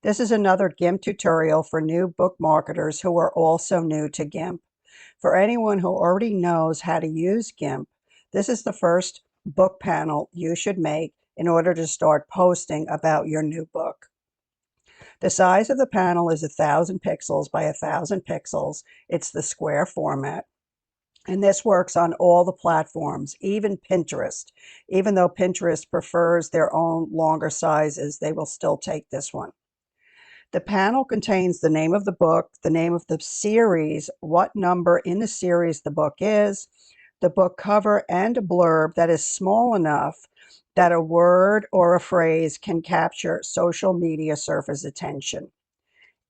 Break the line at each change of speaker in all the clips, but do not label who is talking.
This is another Gimp tutorial for new book marketers who are also new to Gimp. For anyone who already knows how to use Gimp, this is the first book panel you should make in order to start posting about your new book. The size of the panel is 1,000 pixels by 1,000 pixels. It's the square format. And this works on all the platforms, even Pinterest. Even though Pinterest prefers their own longer sizes, they will still take this one. The panel contains the name of the book, the name of the series, what number in the series the book is, the book cover, and a blurb that is small enough that a word or a phrase can capture social media surfers' attention.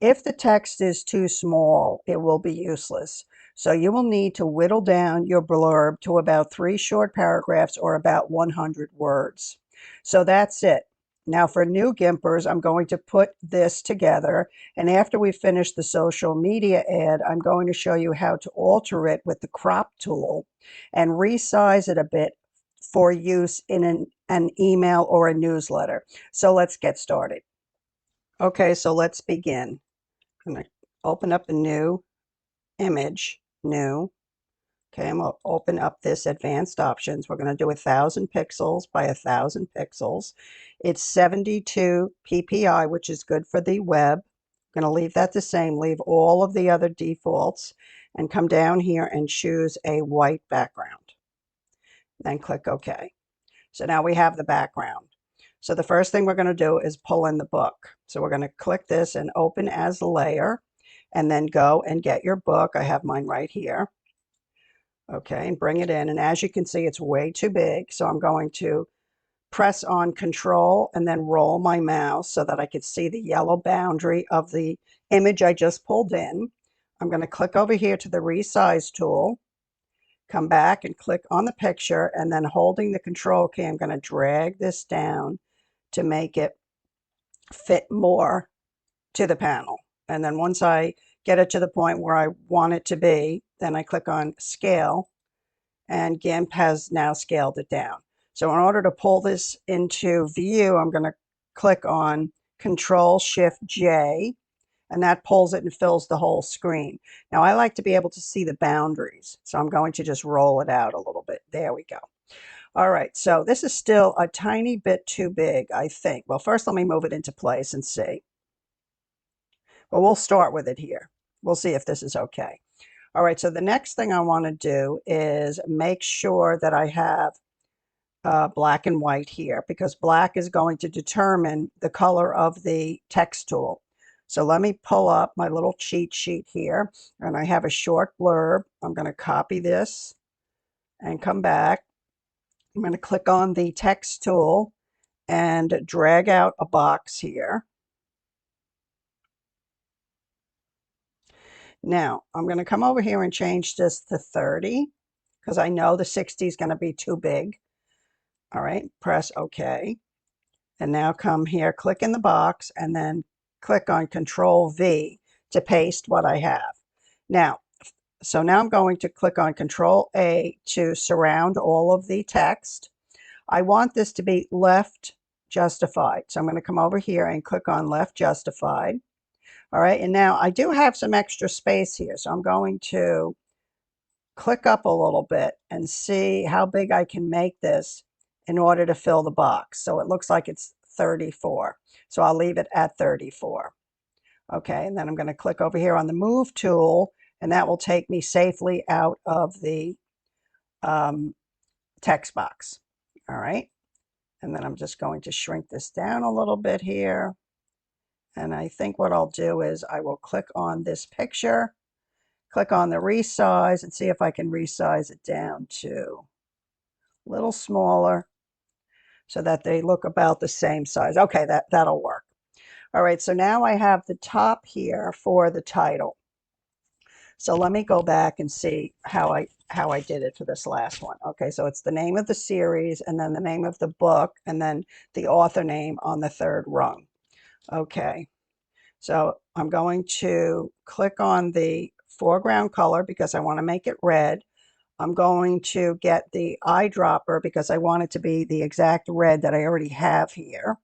If the text is too small, it will be useless. So you will need to whittle down your blurb to about 3 short paragraphs or about 100 words. So that's it. Now for new Gimpers, I'm going to put this together, and after we finish the social media ad, I'm going to show you how to alter it with the crop tool and resize it a bit for use in an email or a newsletter. So let's get started. Okay, so let's begin. I'm going to open up a new image, new. Okay, I'm going to open up this advanced options. We're going to do 1,000 pixels by 1,000 pixels. It's 72 ppi, which is good for the web. I'm going to leave that the same, leave all of the other defaults, and come down here and choose a white background. Then click OK. So now we have the background. So the first thing we're going to do is pull in the book. So we're going to click this and open as a layer, and then go and get your book. I have mine right here. Okay, and bring it in. And as you can see, it's way too big. So I'm going to press on Control and then roll my mouse so that I can see the yellow boundary of the image I just pulled in. I'm going to click over here to the resize tool, come back and click on the picture, and then holding the Control key, I'm going to drag this down to make it fit more to the panel. And then once I get it to the point where I want it to be, then I click on Scale, and Gimp has now scaled it down. So in order to pull this into view, I'm going to click on Control-Shift-J, and that pulls it and fills the whole screen. Now I like to be able to see the boundaries, so I'm going to just roll it out a little bit. There we go. All right, so this is still a tiny bit too big, I think. Well, first let me move it into place and see. Well, we'll start with it here. We'll see if this is okay. All right, so the next thing I want to do is make sure that I have black and white here, because black is going to determine the color of the text tool. So let me pull up my little cheat sheet here, and I have a short blurb. I'm going to copy this and come back. I'm going to click on the text tool and drag out a box here. Now, I'm going to come over here and change this to 30 because I know the 60 is going to be too big. All right, press OK. And now come here, click in the box, and then click on Control V to paste what I have. Now, so now I'm going to click on Control A to surround all of the text. I want this to be left justified. So I'm going to come over here and click on left justified. All right, and now I do have some extra space here, so I'm going to click up a little bit and see how big I can make this in order to fill the box. So it looks like it's 34. So I'll leave it at 34. Okay, and then I'm going to click over here on the Move tool, and that will take me safely out of the text box. All right, and then I'm just going to shrink this down a little bit here. And I think what I'll do is I will click on this picture, click on the resize, and see if I can resize it down to a little smaller so that they look about the same size. Okay, that'll work. All right, so now I have the top here for the title. So let me go back and see how I did it for this last one. Okay, so it's the name of the series, and then the name of the book, and then the author name on the third rung. Okay, so I'm going to click on the foreground color because I want to make it red. I'm going to get the eyedropper because I want it to be the exact red that I already have here.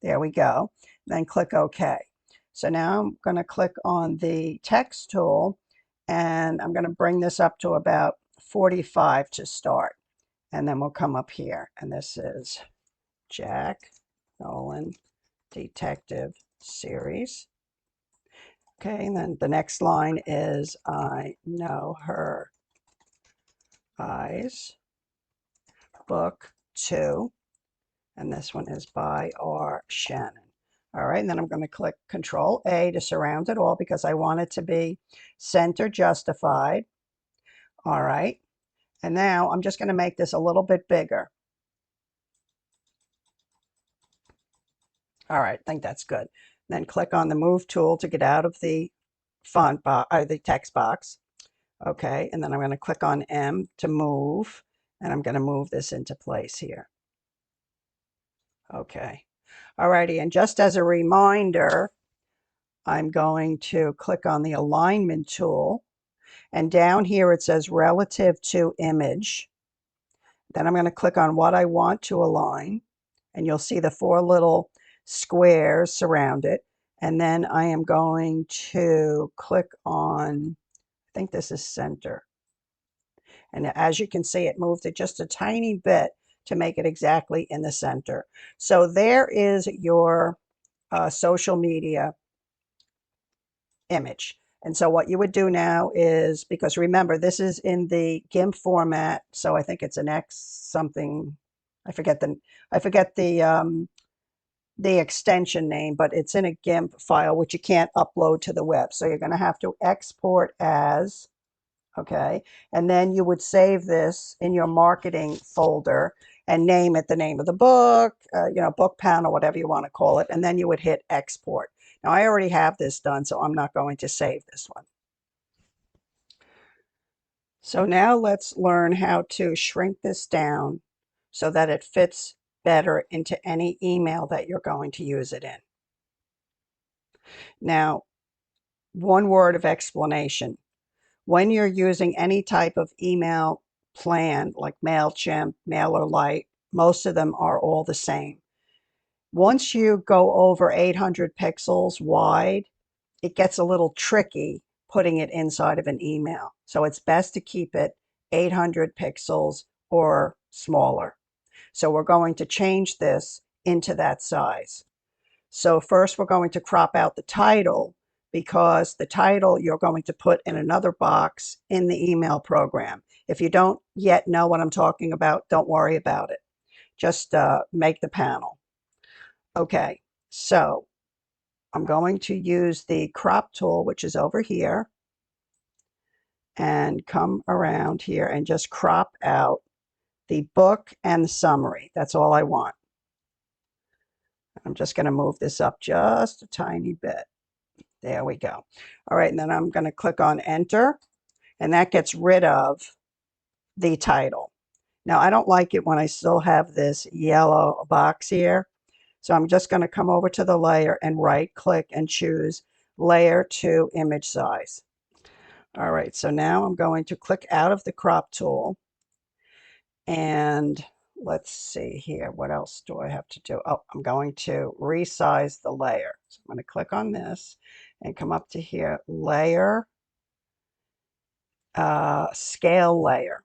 There we go. Then click OK. So now I'm going to click on the text tool, and I'm going to bring this up to about 45 to start. And then we'll come up here, and this is Jack Nolan Detective Series. Okay, and then the next line is I know her eyes. Book 2. And this one is by R. Shannon. All right, and then I'm going to click Control A to surround it all because I want it to be center justified. All right, and now I'm just going to make this a little bit bigger. All right, I think that's good. Then click on the Move tool to get out of the font box, or the text box. Okay, and then I'm going to click on M to move, and I'm going to move this into place here. Okay. Alrighty, and just as a reminder, I'm going to click on the alignment tool, and down here it says relative to image. Then I'm going to click on what I want to align, and you'll see the 4 little squares surround it. And then I am going to click on, I think this is center. And as you can see, it moved it just a tiny bit to make it exactly in the center. So there is your social media image. And so what you would do now is, because remember, this is in the Gimp format, so I think it's an X something, I forget the extension name, but it's in a Gimp file, which you can't upload to the web. So you're going to have to export as, okay, and then you would save this in your marketing folder and name it the name of the book, book panel, whatever you want to call it, and then you would hit export. Now I already have this done, so I'm not going to save this one. So now let's learn how to shrink this down so that it fits better into any email that you're going to use it in. Now, one word of explanation. When you're using any type of email plan like MailChimp, MailerLite, most of them are all the same. Once you go over 800 pixels wide, it gets a little tricky putting it inside of an email. So it's best to keep it 800 pixels or smaller. So we're going to change this into that size. So first we're going to crop out the title, because the title you're going to put in another box in the email program. If you don't yet know what I'm talking about, don't worry about it. Just make the panel. Okay, so I'm going to use the crop tool, which is over here, and come around here and just crop out the book and the summary. That's all I want. I'm just going to move this up just a tiny bit. There we go. All right, and then I'm going to click on Enter, and that gets rid of the title. Now, I don't like it when I still have this yellow box here. So I'm just going to come over to the layer and right-click and choose Layer to Image Size. All right, so now I'm going to click out of the crop tool, and let's see here. What else do I have to do? Oh, I'm going to resize the layer. So I'm going to click on this and come up to here, Layer, Scale Layer.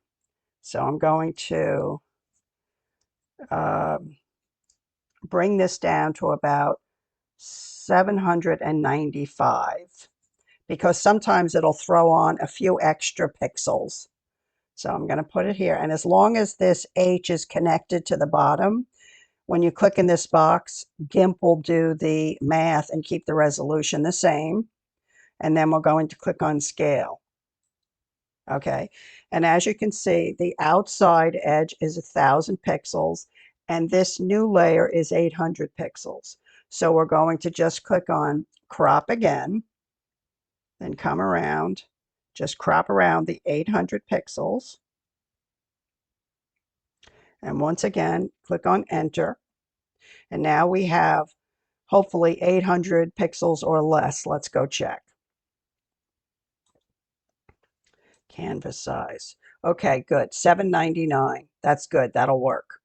So I'm going to bring this down to about 795, because sometimes it'll throw on a few extra pixels. So I'm going to put it here. And as long as this H is connected to the bottom, when you click in this box, Gimp will do the math and keep the resolution the same. And then we're going to click on Scale. Okay. And as you can see, the outside edge is 1,000 pixels, and this new layer is 800 pixels. So we're going to just click on Crop again, then come around, just crop around the 800 pixels. And once again, click on Enter. And now we have hopefully 800 pixels or less. Let's go check. Canvas size. Okay, good. 799. That's good. That'll work.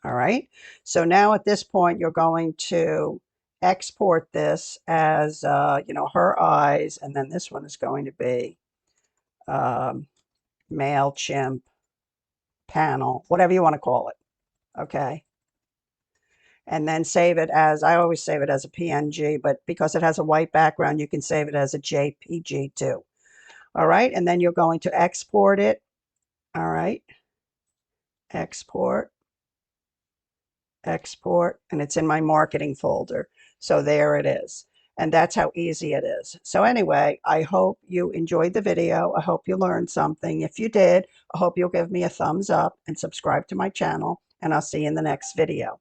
All right. So now at this point, you're going to export this as, her eyes, and then this one is going to be MailChimp panel, whatever you want to call it, okay? And then save it as, I always save it as a PNG, but because it has a white background, you can save it as a JPG too. All right, and then you're going to export it. All right, export, export, and it's in my marketing folder. So there it is. And that's how easy it is. So anyway, I hope you enjoyed the video. I hope you learned something. If you did, I hope you'll give me a thumbs up and subscribe to my channel, and I'll see you in the next video.